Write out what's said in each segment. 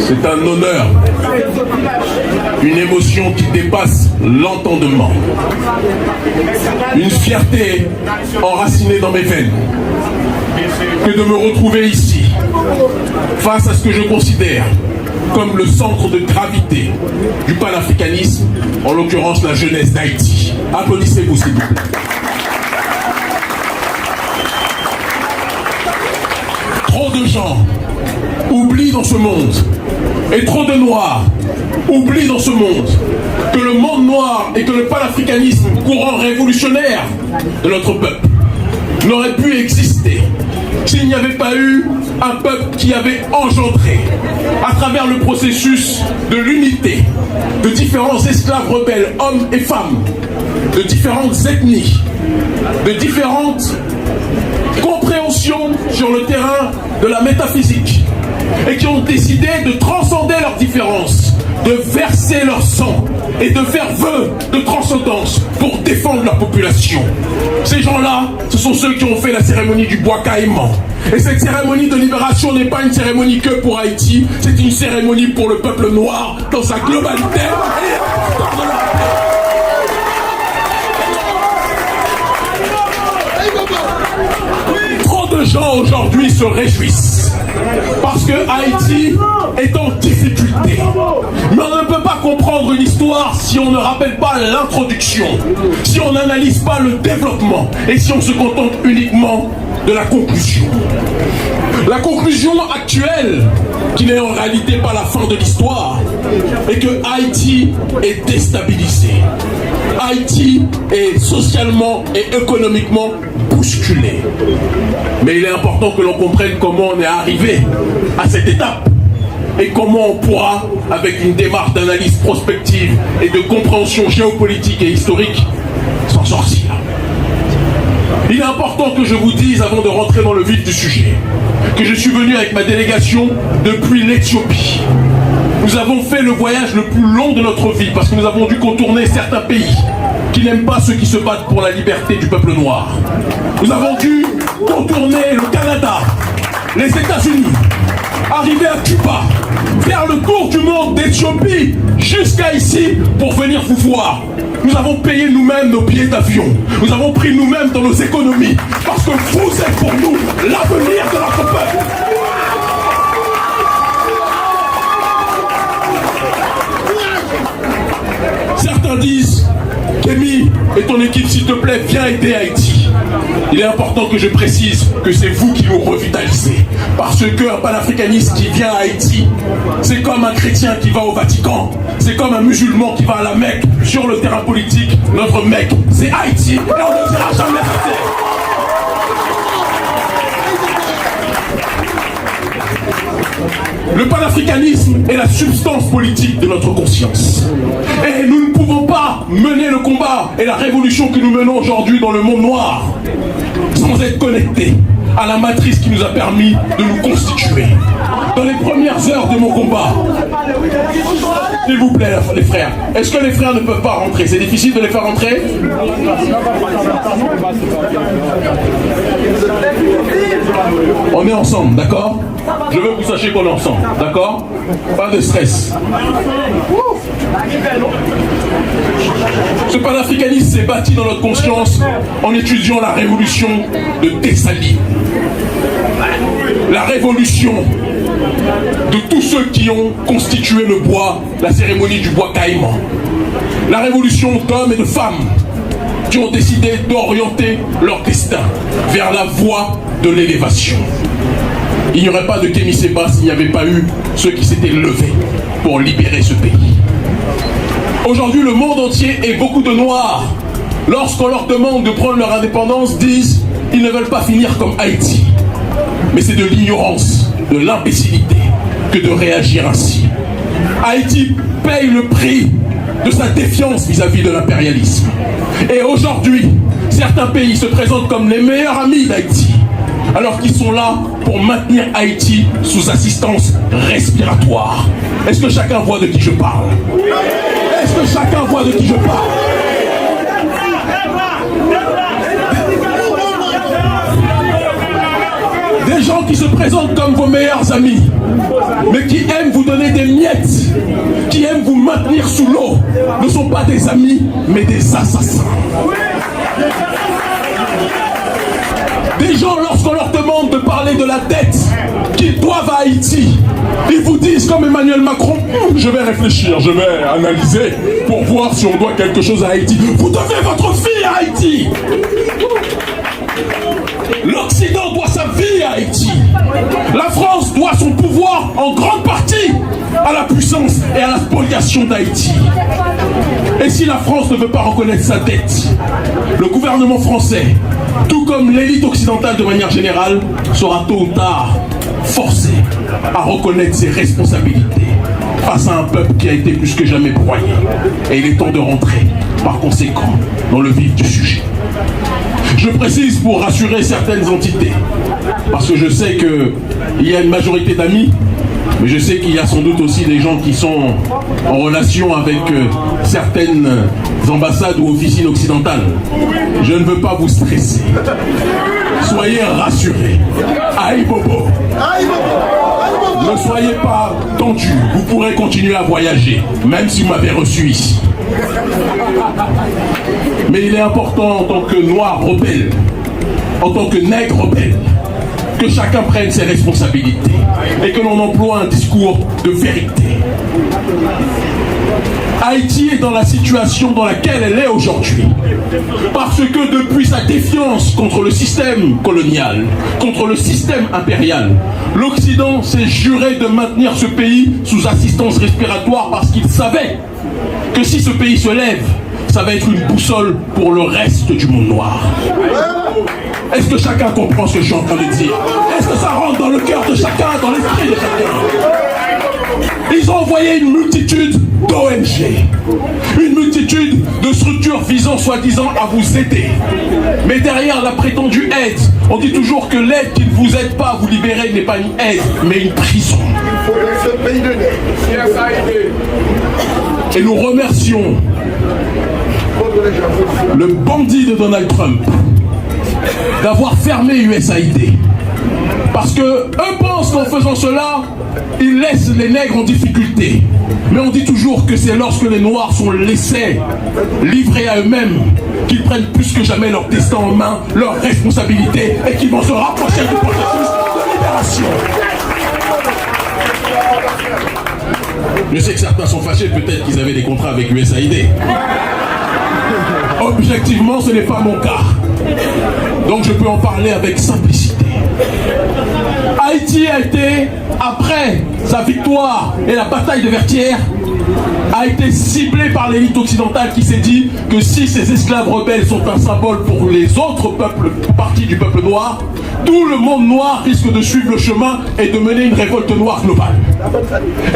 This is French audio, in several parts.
C'est un honneur, une émotion qui dépasse l'entendement, une fierté enracinée dans mes veines, que de me retrouver ici, face à ce que je considère comme le centre de gravité du panafricanisme, en l'occurrence la jeunesse d'Haïti. Applaudissez-vous s'il vous plaît. Trop de gens oublient dans ce monde, et trop de Noirs oublient dans ce monde, que le monde noir et que le panafricanisme, courant révolutionnaire de notre peuple, n'aurait pu exister s'il n'y avait pas eu un peuple qui avait engendré, à travers le processus de l'unité, de différents esclaves rebelles, hommes et femmes, de différentes ethnies, de différentes compréhensions sur le terrain de la métaphysique, et qui ont décidé de transcender leurs différences, de verser leur sang et de faire vœu de transcendance pour défendre la population. Ces gens-là, ce sont ceux qui ont fait la cérémonie du bois caïman. Et cette cérémonie de libération n'est pas une cérémonie que pour Haïti, c'est une cérémonie pour le peuple noir dans sa globalité. Trop de gens aujourd'hui se réjouissent parce que Haïti est en difficulté. Mais on ne peut pas comprendre une histoire si on ne rappelle pas l'introduction, si on n'analyse pas le développement et si on se contente uniquement de la conclusion. La conclusion actuelle, qui n'est en réalité pas la fin de l'histoire, est que Haïti est déstabilisé. Haïti est socialement et économiquement bousculé. Mais il est important que l'on comprenne comment on est arrivé à cette étape et comment on pourra, avec une démarche d'analyse prospective et de compréhension géopolitique et historique, s'en sortir. Il est important que je vous dise, avant de rentrer dans le vif du sujet, que je suis venu avec ma délégation depuis l'Éthiopie. Nous avons fait le voyage le plus long de notre vie parce que nous avons dû contourner certains pays qui n'aiment pas ceux qui se battent pour la liberté du peuple noir. Nous avons dû contourner le Canada, les États-Unis, arriver à Cuba, faire le tour du monde d'Éthiopie jusqu'à ici pour venir vous voir. Nous avons payé nous-mêmes nos billets d'avion. Nous avons pris nous-mêmes dans nos économies parce que vous êtes pour nous l'avenir de notre peuple. Certains disent, Kémy et ton équipe, s'il te plaît, viens aider Haïti. Il est important que je précise que c'est vous qui nous revitalisez. Parce qu'un panafricaniste qui vient à Haïti, c'est comme un chrétien qui va au Vatican. C'est comme un musulman qui va à la Mecque. Sur le terrain politique, notre Mecque, c'est Haïti. Et on ne dira jamais assez. Le panafricanisme est la substance politique de notre conscience. Et nous ne pouvons pas mener le combat et la révolution que nous menons aujourd'hui dans le monde noir sans être connectés à la matrice qui nous a permis de nous constituer. Dans les premières heures de mon combat, s'il vous plaît les frères, est-ce que les frères ne peuvent pas rentrer? C'est difficile de les faire rentrer? On est ensemble, d'accord? Je veux que vous sachiez qu'on est ensemble, d'accord? Pas de stress. Ce panafricanisme s'est bâti dans notre conscience en étudiant la révolution de Dessalines. La révolution de tous ceux qui ont constitué le bois, la cérémonie du bois caïman. La révolution d'hommes et de femmes qui ont décidé d'orienter leur destin vers la voie de l'élévation. Il n'y aurait pas de Kémy Séba s'il n'y avait pas eu ceux qui s'étaient levés pour libérer ce pays. Aujourd'hui, le monde entier et beaucoup de Noirs, lorsqu'on leur demande de prendre leur indépendance, disent qu'ils ne veulent pas finir comme Haïti. Mais c'est de l'ignorance, de l'imbécilité que de réagir ainsi. Haïti paye le prix de sa défiance vis-à-vis de l'impérialisme. Et aujourd'hui, certains pays se présentent comme les meilleurs amis d'Haïti, alors qu'ils sont là pour maintenir Haïti sous assistance respiratoire. Est-ce que chacun voit de qui je parle? Est-ce que chacun voit de qui je parle? Des gens qui se présentent comme vos meilleurs amis, mais qui aiment vous donner des miettes, qui aiment vous maintenir sous l'eau, ne sont pas des amis, mais des assassins. Des gens, lorsqu'on leur demande de parler de la dette qu'ils doivent à Haïti, ils vous disent comme Emmanuel Macron, je vais réfléchir, je vais analyser pour voir si on doit quelque chose à Haïti. Vous devez votre vie à Haïti. L'Occident doit sa vie à Haïti. La France doit son pouvoir en grande partie à la puissance et à la spoliation d'Haïti. Et si la France ne veut pas reconnaître sa dette, le gouvernement français, tout comme l'élite occidentale de manière générale, sera tôt ou tard forcé à reconnaître ses responsabilités face à un peuple qui a été plus que jamais broyé. Et il est temps de rentrer, par conséquent, dans le vif du sujet. Je précise pour rassurer certaines entités, parce que je sais qu'il y a une majorité d'amis, mais je sais qu'il y a sans doute aussi des gens qui sont en relation avec certaines ambassades ou officines occidentales. Je ne veux pas vous stresser. Soyez rassurés. Aïe Bobo. Ne soyez pas tendus. Vous pourrez continuer à voyager, même si vous m'avez reçu ici. Mais il est important en tant que noir rebelle, en tant que nègre rebelle, que chacun prenne ses responsabilités et que l'on emploie un discours de vérité. Haïti est dans la situation dans laquelle elle est aujourd'hui parce que depuis sa défiance contre le système colonial, contre le système impérial, l'Occident s'est juré de maintenir ce pays sous assistance respiratoire parce qu'il savait que si ce pays se lève, ça va être une boussole pour le reste du monde noir. Est-ce que chacun comprend ce que je suis en train de dire? Est-ce que ça rentre dans le cœur de chacun, dans l'esprit de chacun? Ils ont envoyé une multitude d'ONG, une multitude de structures visant soi-disant à vous aider. Mais derrière la prétendue aide, on dit toujours que l'aide qui ne vous aide pas à vous libérer n'est pas une aide, mais une prison. Et nous remercions le bandit de Donald Trump d'avoir fermé USAID. Parce que eux pensent qu'en faisant cela, ils laissent les nègres en difficulté. Mais on dit toujours que c'est lorsque les noirs sont laissés, livrés à eux-mêmes, qu'ils prennent plus que jamais leur destin en main, leur responsabilité, et qu'ils vont se rapprocher du processus de libération. Je sais que certains sont fâchés, peut-être qu'ils avaient des contrats avec USAID. Objectivement, ce n'est pas mon cas. Donc je peux en parler avec simplicité. Haïti a été, après sa victoire et la bataille de Vertières, a été ciblé par l'élite occidentale qui s'est dit que si ces esclaves rebelles sont un symbole pour les autres peuples, parties du peuple noir, tout le monde noir risque de suivre le chemin et de mener une révolte noire globale.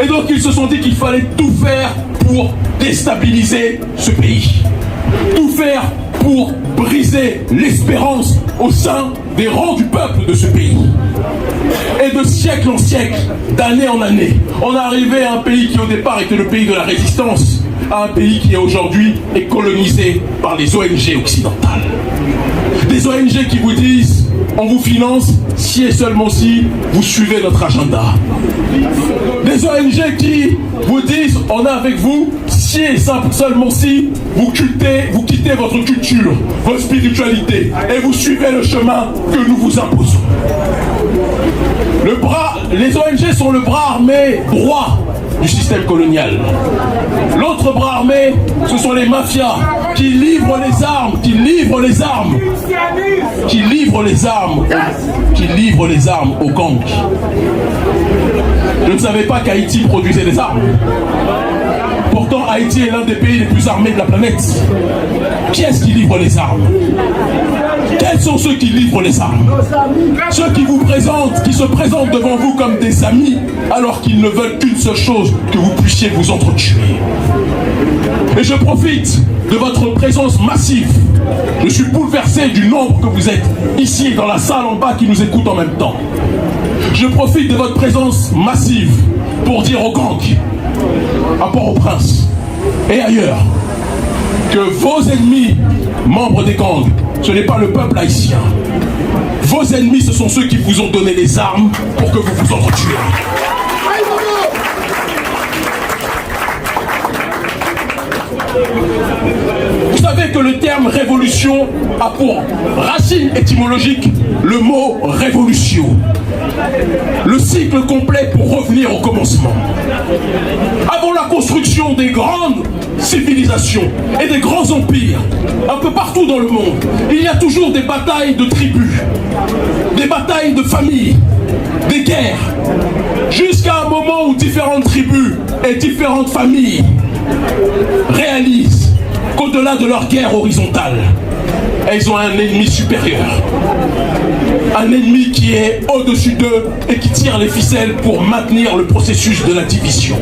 Et donc ils se sont dit qu'il fallait tout faire pour déstabiliser ce pays. Tout faire pour briser l'espérance au sein des rangs du peuple de ce pays. Et de siècle en siècle, d'année en année, on est arrivé à un pays qui au départ était le pays de la résistance, à un pays qui aujourd'hui est colonisé par les ONG occidentales. Des ONG qui vous disent, on vous finance si et seulement si vous suivez notre agenda. Des ONG qui vous disent, on est avec vous si et seulement si vous quittez votre culture, votre spiritualité et vous suivez le chemin que nous vous imposons. Les ONG sont le bras armé droit du système colonial. L'autre bras armé, ce sont les mafias qui livrent les armes, qui livrent les armes aux gangs. Je ne savais pas qu'Haïti produisait des armes. Pourtant, Haïti est l'un des pays les plus armés de la planète. Qui est-ce qui livre les armes? Quels sont ceux qui livrent les armes? Ceux qui se présentent devant vous comme des amis, alors qu'ils ne veulent qu'une seule chose, que vous puissiez vous entretuer. Et je profite de votre présence massive. Je suis bouleversé du nombre que vous êtes ici, dans la salle en bas, qui nous écoutent en même temps. Je profite de votre présence massive pour dire aux gangs, à Port-au-Prince et ailleurs, que vos ennemis, membres des gangs, ce n'est pas le peuple haïtien. Vos ennemis, ce sont ceux qui vous ont donné les armes pour que vous vous entretuez. Vous savez que le terme révolution a pour racine étymologique le mot révolution. Le cycle complet pour revenir au commencement. Avant la construction des grandes civilisations et des grands empires, un peu partout dans le monde, il y a toujours des batailles de tribus, des batailles de familles, des guerres, jusqu'à un moment où différentes tribus et différentes familles réalisent qu'au-delà de leur guerre horizontale, elles ont un ennemi supérieur. Un ennemi qui est au-dessus d'eux et qui tire les ficelles pour maintenir le processus de la division.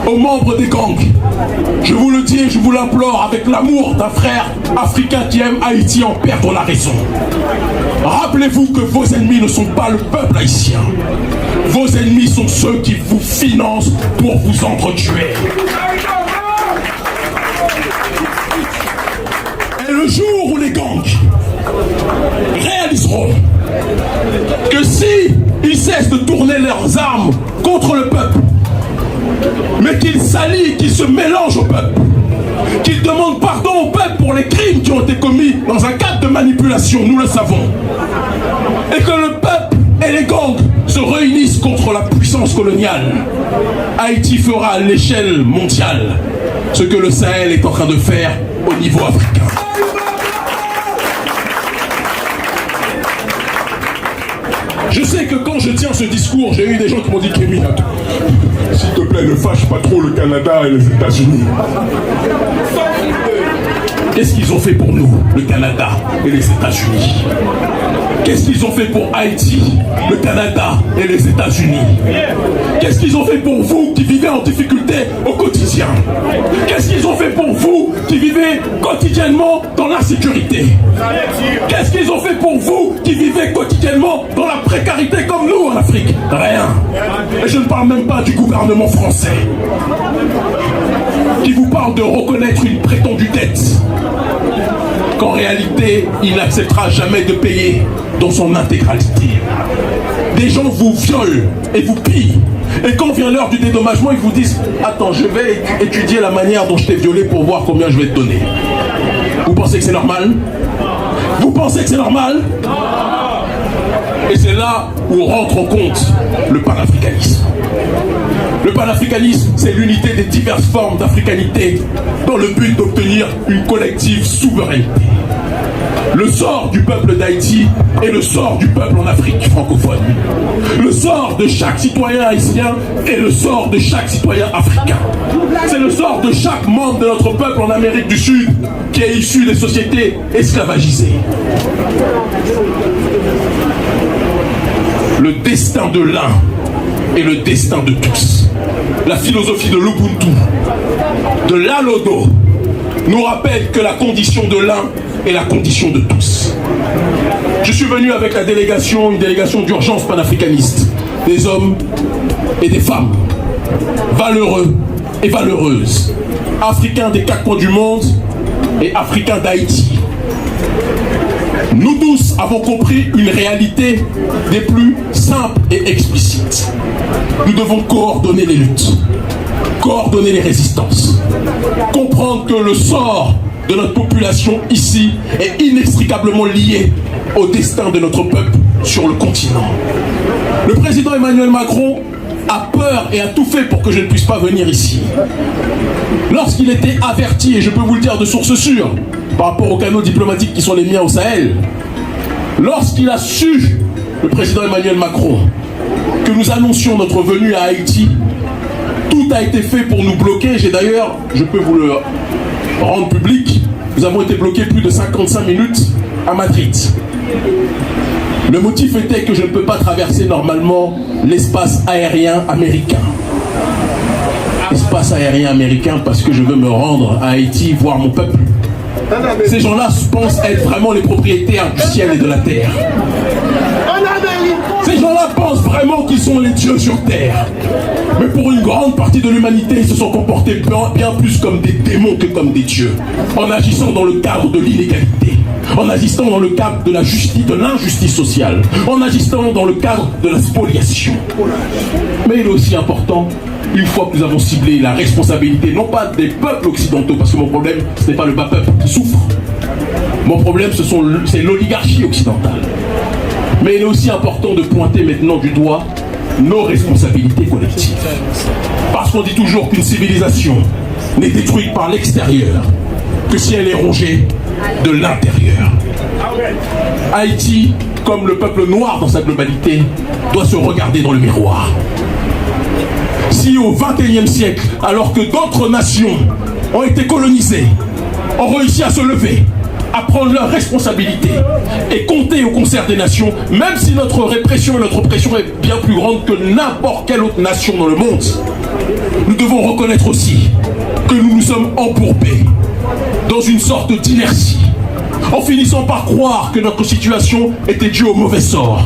Aux membres des gangs, je vous le dis et je vous l'implore avec l'amour d'un frère africain qui aime Haïti en perdre la raison. Rappelez-vous que vos ennemis ne sont pas le peuple haïtien. Vos ennemis sont ceux qui vous financent pour vous entretuer. Et le jour où les gangs réaliseront que si ils cessent de tourner leurs armes contre le peuple, mais qu'ils s'allient, qu'ils se mélangent au peuple, qu'ils demandent pardon au peuple pour les crimes qui ont été commis dans un cadre de manipulation, nous le savons, et que le peuple et les gangs se réunissent contre la puissance coloniale, Haïti fera à l'échelle mondiale ce que le Sahel est en train de faire au niveau africain. Je sais que quand je tiens ce discours, j'ai eu des gens qui m'ont dit « Kémy, s'il te plaît, ne fâche pas trop le Canada et les États-Unis. » Qu'est-ce qu'ils ont fait pour nous, le Canada et les États-Unis? Qu'est-ce qu'ils ont fait pour Haïti, le Canada et les États-Unis? Qu'est-ce qu'ils ont fait pour vous qui vivez en difficulté au quotidien? Qu'est-ce qu'ils ont fait pour vous qui vivez quotidiennement dans l'insécurité? Qu'est-ce qu'ils ont fait pour vous qui vivez quotidiennement dans la précarité comme nous en Afrique? Rien. Et je ne parle même pas du gouvernement français qui vous parle de reconnaître une prétendue dette qu'en réalité, il n'acceptera jamais de payer dans son intégralité. Des gens vous violent et vous pillent. Et quand vient l'heure du dédommagement, ils vous disent « Attends, je vais étudier la manière dont je t'ai violé pour voir combien je vais te donner. » Vous pensez que c'est normal? Vous pensez que c'est normal? Et c'est là où rentre en compte le panafricanisme. Le panafricanisme, c'est l'unité des diverses formes d'africanité dans le but d'obtenir une collective souveraineté. Le sort du peuple d'Haïti est le sort du peuple en Afrique francophone. Le sort de chaque citoyen haïtien est le sort de chaque citoyen africain. C'est le sort de chaque membre de notre peuple en Amérique du Sud qui est issu des sociétés esclavagisées. Le destin de l'un est le destin de tous. La philosophie de l'Ubuntu, de l'Alodo, nous rappelle que la condition de l'un est la condition de tous. Je suis venu avec la délégation, une délégation d'urgence panafricaniste, des hommes et des femmes, valeureux et valeureuses, africains des 4 coins du monde et africains d'Haïti. Nous tous avons compris une réalité des plus simples et explicites. Nous devons coordonner les luttes, coordonner les résistances, comprendre que le sort de notre population ici est inextricablement lié au destin de notre peuple sur le continent. Le président Emmanuel Macron a peur et a tout fait pour que je ne puisse pas venir ici. Lorsqu'il était averti, et je peux vous le dire de source sûre, par rapport aux canaux diplomatiques qui sont les miens au Sahel, lorsqu'il a su, le président Emmanuel Macron, que nous annoncions notre venue à Haïti, tout a été fait pour nous bloquer. J'ai d'ailleurs, je peux vous le rendre public, nous avons été bloqués plus de 55 minutes à Madrid. Le motif était que je ne peux pas traverser normalement l'espace aérien américain. Espace aérien américain parce que je veux me rendre à Haïti voir mon peuple. Ces gens-là pensent être vraiment les propriétaires du ciel et de la terre. Ces gens-là pensent vraiment qu'ils sont les dieux sur terre. Mais pour une grande partie de l'humanité, ils se sont comportés bien plus comme des démons que comme des dieux, en agissant dans le cadre de l'illégalité, en agissant dans le cadre de la justice, de l'injustice sociale, en agissant dans le cadre de la spoliation. Mais il est aussi important, une fois que nous avons ciblé la responsabilité, non pas des peuples occidentaux, parce que mon problème, ce n'est pas le bas peuple qui souffre. Mon problème, c'est l'oligarchie occidentale. Mais il est aussi important de pointer maintenant du doigt nos responsabilités collectives. Parce qu'on dit toujours qu'une civilisation n'est détruite par l'extérieur que si elle est rongée de l'intérieur. Haïti, comme le peuple noir dans sa globalité, doit se regarder dans le miroir. Si au XXIe siècle, alors que d'autres nations ont été colonisées, ont réussi à se lever, à prendre leurs responsabilités et compter au concert des nations, même si notre répression et notre oppression est bien plus grande que n'importe quelle autre nation dans le monde, nous devons reconnaître aussi que nous nous sommes embourbés dans une sorte d'inertie, en finissant par croire que notre situation était due au mauvais sort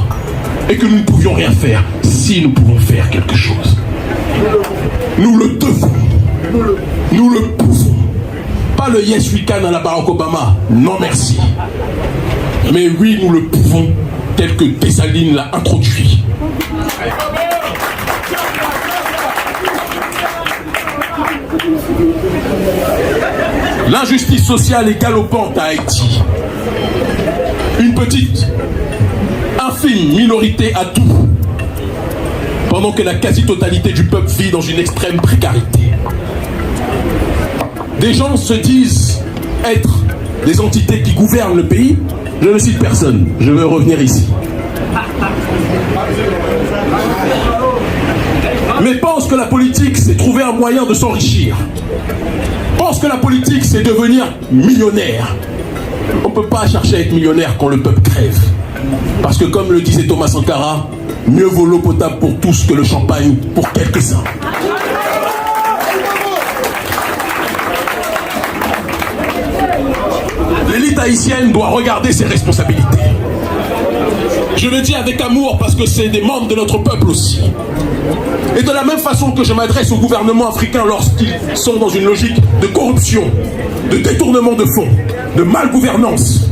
et que nous ne pouvions rien faire. Si nous pouvons faire quelque chose, nous le devons, nous le pouvons. Pas le yes we can à la Barack Obama, non merci. Mais oui, nous le pouvons, tel que Dessalines l'a introduit. L'injustice sociale est galopante à Haïti. Une petite, infime minorité a tout, pendant que la quasi-totalité du peuple vit dans une extrême précarité. Des gens se disent être des entités qui gouvernent le pays. Je ne cite personne, je veux revenir ici. Mais pensent que la politique, c'est trouver un moyen de s'enrichir. Pensent que la politique, c'est devenir millionnaire. On ne peut pas chercher à être millionnaire quand le peuple crève. Parce que comme le disait Thomas Sankara, mieux vaut l'eau potable pour tous que le champagne pour quelques-uns. L'élite haïtienne doit regarder ses responsabilités. Je le dis avec amour parce que c'est des membres de notre peuple aussi. Et de la même façon que je m'adresse au gouvernement africain lorsqu'ils sont dans une logique de corruption, de détournement de fonds, de malgouvernance.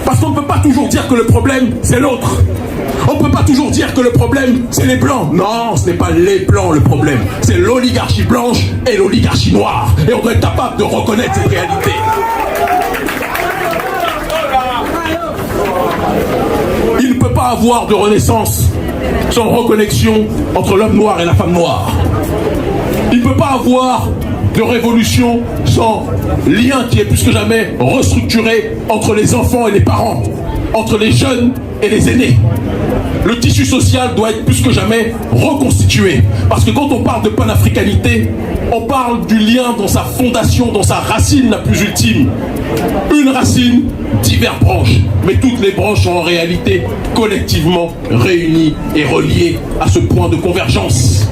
Parce qu'on ne peut pas toujours dire que le problème, c'est l'autre. On ne peut pas toujours dire que le problème, c'est les Blancs. Non, ce n'est pas les Blancs le problème. C'est l'oligarchie blanche et l'oligarchie noire. Et on doit être capable de reconnaître cette réalité. Il ne peut pas avoir de renaissance sans reconnexion entre l'homme noir et la femme noire. Il ne peut pas avoir de révolution sans lien qui est plus que jamais restructuré entre les enfants et les parents, entre les jeunes et les aînés. Le tissu social doit être plus que jamais reconstitué. Parce que quand on parle de panafricanité, on parle du lien dans sa fondation, dans sa racine la plus ultime. Une racine, diverses branches. Mais toutes les branches sont en réalité collectivement réunies et reliées à ce point de convergence.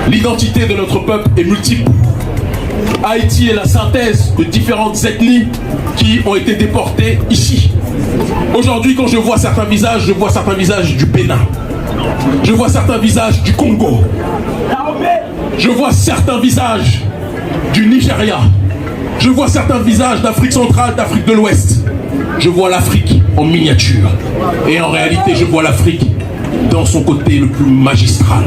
L'identité de notre peuple est multiple. Haïti est la synthèse de différentes ethnies qui ont été déportées ici. Aujourd'hui, quand je vois certains visages du Bénin. Je vois certains visages du Congo. Je vois certains visages du Nigeria. Je vois certains visages d'Afrique centrale, d'Afrique de l'Ouest. Je vois l'Afrique en miniature. Et en réalité, je vois l'Afrique dans son côté le plus magistral.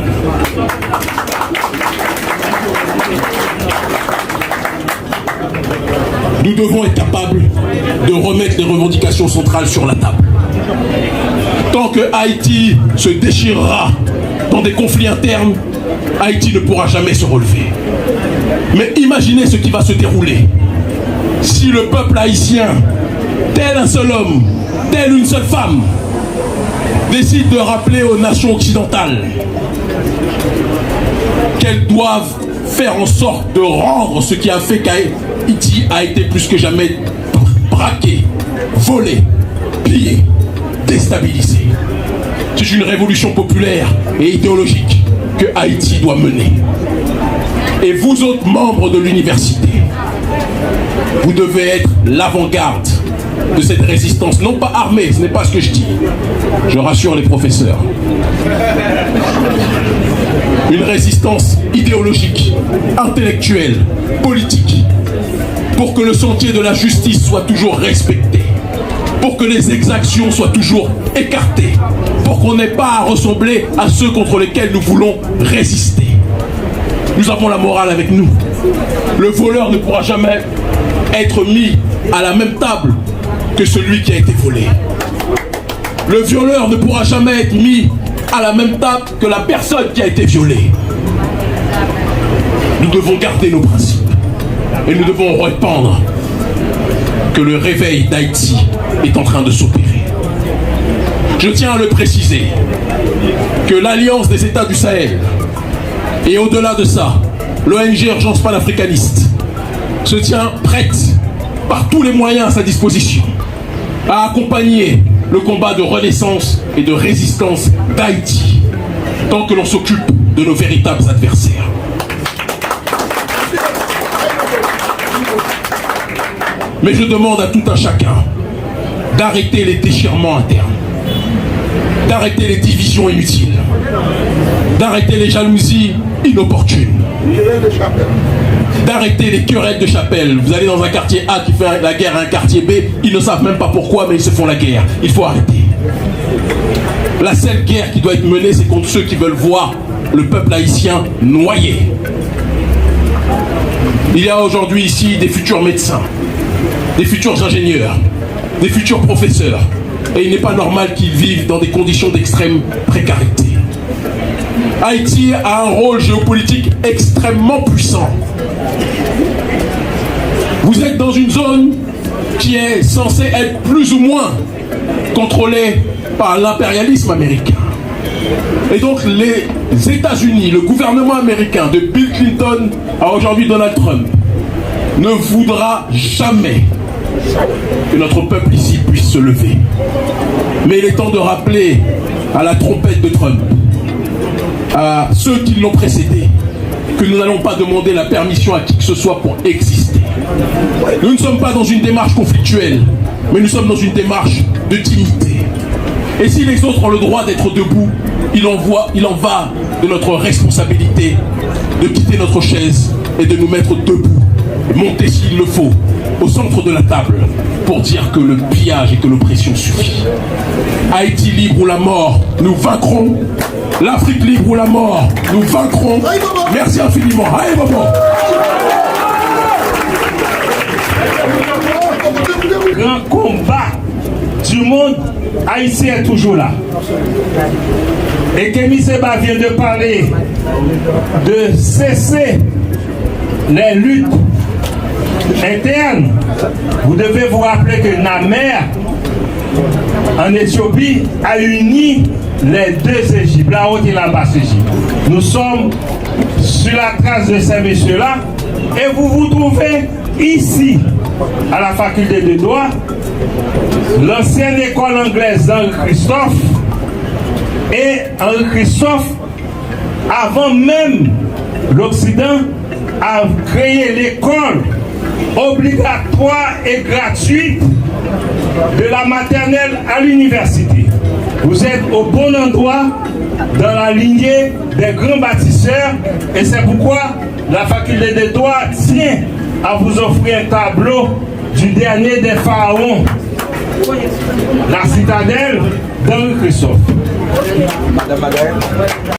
Nous devons être capables de remettre les revendications centrales sur la table. Tant que Haïti se déchirera dans des conflits internes, Haïti ne pourra jamais se relever. Mais imaginez ce qui va se dérouler si le peuple haïtien, tel un seul homme, telle une seule femme, décide de rappeler aux nations occidentales qu'elles doivent faire en sorte de rendre ce qui a fait qu'Haïti a été plus que jamais braqué, volé, pillé, déstabilisé. C'est une révolution populaire et idéologique que Haïti doit mener. Et vous autres membres de l'université, vous devez être l'avant-garde de cette résistance, non pas armée, ce n'est pas ce que je dis. Je rassure les professeurs. Une résistance idéologique, intellectuelle, politique, pour que le sentier de la justice soit toujours respecté, pour que les exactions soient toujours écartées, pour qu'on n'ait pas à ressembler à ceux contre lesquels nous voulons résister. Nous avons la morale avec nous. Le voleur ne pourra jamais être mis à la même table que celui qui a été volé. Le violeur ne pourra jamais être mis à la même table que la personne qui a été violée. Nous devons garder nos principes et nous devons répandre que le réveil d'Haïti est en train de s'opérer. Je tiens à le préciser que l'Alliance des États du Sahel et au-delà de ça, l'ONG Urgence panafricaniste se tient prête par tous les moyens à sa disposition à accompagner le combat de renaissance et de résistance d'Haïti tant que l'on s'occupe de nos véritables adversaires. Mais je demande à tout un chacun d'arrêter les déchirements internes, d'arrêter les divisions inutiles, d'arrêter les jalousies inopportunes, d'arrêter les querelles de chapelle. Vous allez dans un quartier A qui fait la guerre à un quartier B, ils ne savent même pas pourquoi, mais ils se font la guerre. Il faut arrêter. La seule guerre qui doit être menée, c'est contre ceux qui veulent voir le peuple haïtien noyé. Il y a aujourd'hui ici des futurs médecins, des futurs ingénieurs, des futurs professeurs. Et il n'est pas normal qu'ils vivent dans des conditions d'extrême précarité. Haïti a un rôle géopolitique extrêmement puissant. Vous êtes dans une zone qui est censée être plus ou moins contrôlée par l'impérialisme américain. Et donc les États-Unis, le gouvernement américain de Bill Clinton à aujourd'hui Donald Trump, ne voudra jamais que notre peuple ici puisse se lever. Mais il est temps de rappeler à la trompette de Trump, à ceux qui l'ont précédé, que nous n'allons pas demander la permission à qui que ce soit pour exister. Nous ne sommes pas dans une démarche conflictuelle, mais nous sommes dans une démarche de dignité. Et si les autres ont le droit d'être debout, il en va de notre responsabilité de quitter notre chaise et de nous mettre debout, monter s'il le faut, au centre de la table, pour dire que le pillage et que l'oppression suffit. Haïti libre ou la mort, nous vaincrons. L'Afrique libre ou la mort, nous vaincrons. Merci infiniment. Aïe, maman. Grand combat du monde, Haïti est toujours là. Et Kémy Séba vient de parler de cesser les luttes internes. Vous devez vous rappeler que Namer, en Éthiopie, a uni les deux Égyptes, la haute et la basse Égypte. Nous sommes sur la trace de ces messieurs-là et vous vous trouvez ici, à la faculté de droit, l'ancienne école anglaise d'Henri Christophe. Et Henri Christophe, avant même l'Occident, a créé l'école obligatoire et gratuite de la maternelle à l'université. Vous êtes au bon endroit dans la lignée des grands bâtisseurs et c'est pourquoi la faculté de droit tient à vous offrir un tableau du dernier des pharaons, la citadelle d'Henri Christophe.